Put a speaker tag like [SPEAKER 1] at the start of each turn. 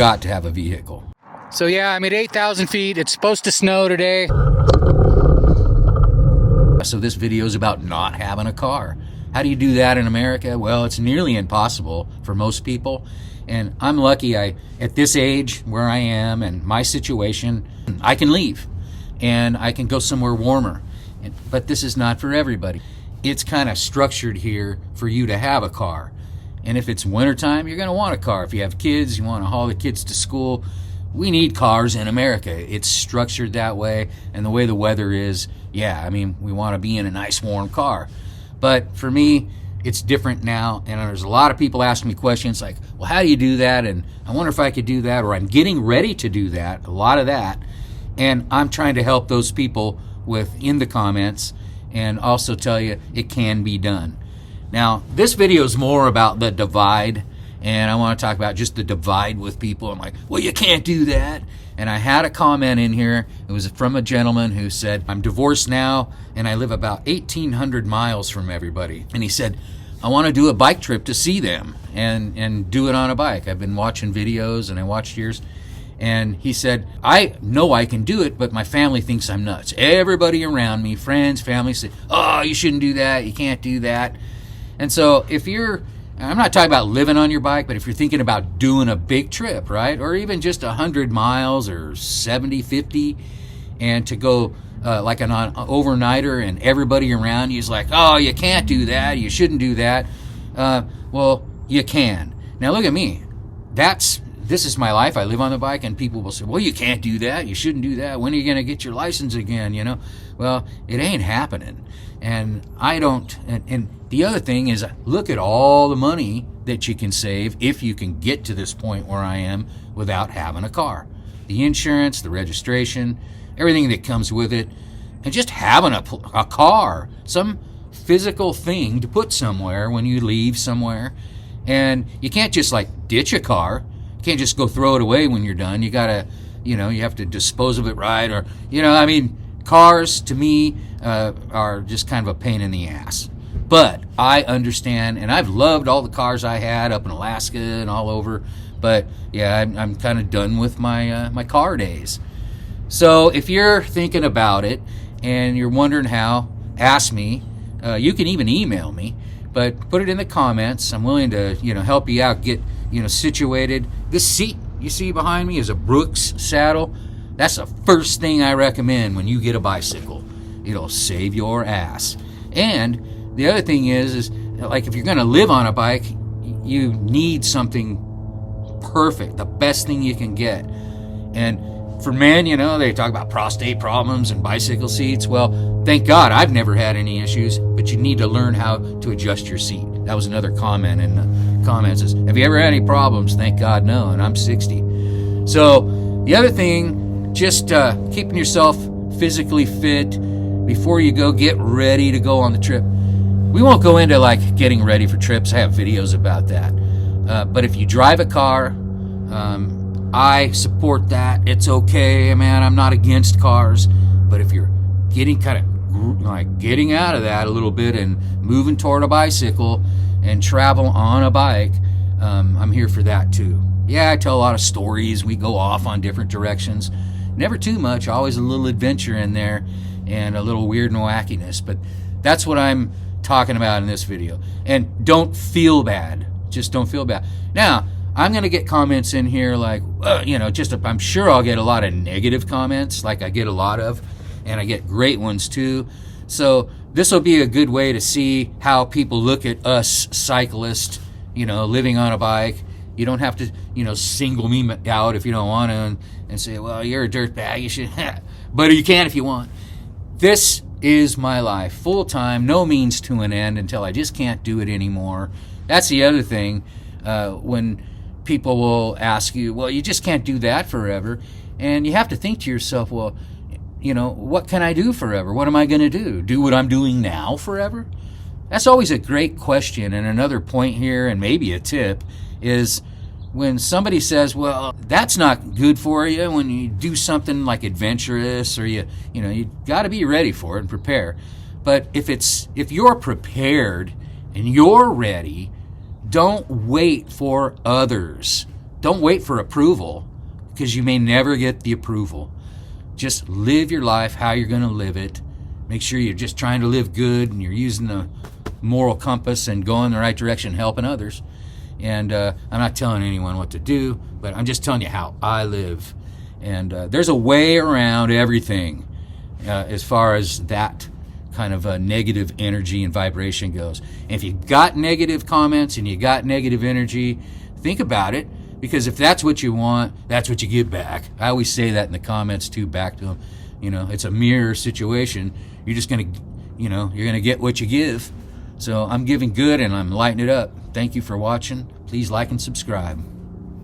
[SPEAKER 1] got to have a vehicle. So yeah, I'm at 8,000 feet. It's supposed to snow today. So this video is about not having a car. How do you do that in America? Well, it's nearly impossible for most people. And I'm lucky at this age where I am and my situation, I can leave and I can go somewhere warmer. But this is not for everybody. It's kind of structured here for you to have a car. And if it's wintertime, you're going to want a car. If you have kids, you want to haul the kids to school. We need cars in America. It's structured that way. And the way the weather is, yeah, I mean, we want to be in a nice warm car. But for me, it's different now. And there's a lot of people asking me questions like, well, how do you do that? And I wonder if I could do that, or I'm getting ready to do that, a lot of that. And I'm trying to help those people in the comments and also tell you it can be done. Now, this video is more about the divide, and I want to talk about just the divide with people. I'm like, well, you can't do that. And I had a comment in here. It was from a gentleman who said, I'm divorced now, and I live about 1,800 miles from everybody. And he said, I want to do a bike trip to see them and do it on a bike. I've been watching videos, and I watched yours. And he said, I know I can do it, but my family thinks I'm nuts. Everybody around me, friends, family, say, oh, you shouldn't do that. You can't do that. And so if I'm not talking about living on your bike, but if you're thinking about doing a big trip, right? Or even just 100 miles or 70, 50, and to go like an overnighter and everybody around you is like, oh, you can't do that. You shouldn't do that. Well, you can. Now look at me. This is my life. I live on the bike, and people will say, well, you can't do that. You shouldn't do that. When are you going to get your license again? You know, well, it ain't happening. And I don't. And the other thing is, look at all the money that you can save if you can get to this point where I am without having a car. The insurance, the registration, everything that comes with it, and just having a car, some physical thing to put somewhere when you leave somewhere. And you can't just like ditch a car. You can't just go throw it away when you're done. You gotta, you have to dispose of it right, or, I mean, cars to me are just kind of a pain in the ass. But I understand, and I've loved all the cars I had up in Alaska and all over. But yeah, I'm kind of done with my car days. So if you're thinking about it and you're wondering how, ask me. You can even email me, but put it in the comments. I'm willing to help you out, get situated. This seat you see behind me is a Brooks saddle. That's the first thing I recommend when you get a bicycle. It'll save your ass. And the other thing is like if you're going to live on a bike, you need something perfect, the best thing you can get. And for men, they talk about prostate problems and bicycle seats. Well, thank God I've never had any issues, but you need to learn how to adjust your seat. That was another comment in the comments is, have you ever had any problems? Thank God no, and I'm 60. So the other thing, just keeping yourself physically fit before you go get ready to go on the trip. We won't go into like getting ready for trips. I have videos about that. But if you drive a car, I support that. It's okay, man. I'm not against cars. But if you're getting getting out of that a little bit and moving toward a bicycle and travel on a bike, I'm here for that too. Yeah, I tell a lot of stories. We go off on different directions. Never too much. Always a little adventure in there and a little weird and wackiness. But that's what I'm talking about in this video. And don't feel bad. Just don't feel bad. Now, I'm going to get comments in here like, I'm sure I'll get a lot of negative comments like I get a lot of, and I get great ones too. So this will be a good way to see how people look at us cyclists, living on a bike. You don't have to, single me out if you don't want to and say, well, you're a dirtbag, you should, but you can if you want. This is my life, full time, no means to an end until I just can't do it anymore. That's the other thing, when people will ask you, well, you just can't do that forever. And you have to think to yourself, well, what can I do forever? What am I going to do? Do what I'm doing now forever? That's always a great question. And another point here, and maybe a tip, is when somebody says, well, that's not good for you when you do something like adventurous, or you got to be ready for it and prepare. But if you're prepared and you're ready, don't wait for others don't wait for approval, because you may never get the approval. Just live your life how you're going to live it. Make sure you're just trying to live good and you're using the moral compass and going in the right direction, helping others. And I'm not telling anyone what to do, but I'm just telling you how I live. And there's a way around everything as far as that kind of negative energy and vibration goes. And if you got negative comments and you got negative energy, think about it, because if that's what you want, that's what you get back. I always say that in the comments too, back to them. It's a mirror situation. You're just going to, you're going to get what you give. So I'm giving good and I'm lighting it up. Thank you for watching. Please like and subscribe.